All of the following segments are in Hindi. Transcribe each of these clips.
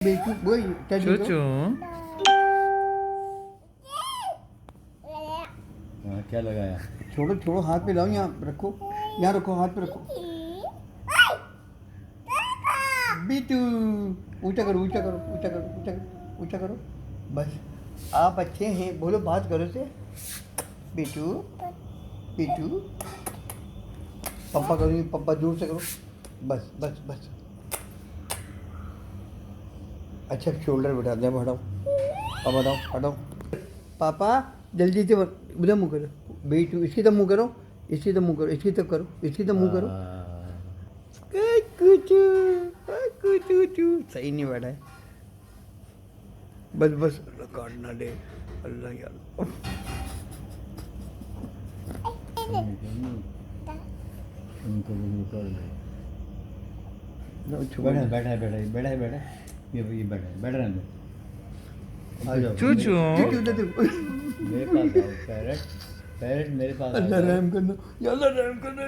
बेचू वही टेडी को चूचू हाँ, क्या लगाया? छोड़ो छोड़ो हाथ पे लाओ यहाँ रखो यहाँ रखो हाथ पे रखो बीटू ऊंचा करो ऊंचा करो ऊंचा करो ऊंचा करो ऊंचा करो बस आप अच्छे हैं बोलो बात करो से बीटू बीटू पप्पा करो पप्पा दूर से करो बस बस बस अच्छा शोल्डर बैठा दे हटाओ अब हटाओ हटाओ पापा जल्दी से उधर मुँह करो बेटू इसकी तो मुँह करो इसकी तो मुँह करो इसकी तो करो इसकी तो मुँह करो कुचू कुचू सही नहीं बैठा है बस बस काटना दे अल्लाह यार बैठा बैठा बैठा बैठा बैठा ये बैठा बैठ रहे हैं आ जाओ चूचू मेरे पास आओ पैरट पैरट मेरे पास अल्लाह रहम करना या अल्लाह रहम करना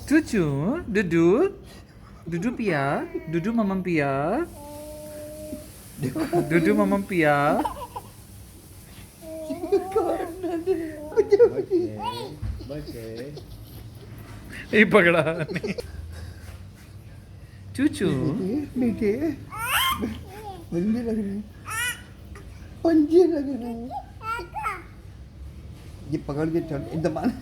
चूचू दुदू दुदू पिया दुदू ममम पिया दुदू ममम पिया बचे ये पकड़ा नहीं चूचू बेटे पंजे लग रहे हैं पंजे लग रहे हैं ये पकड़ के चल दबाना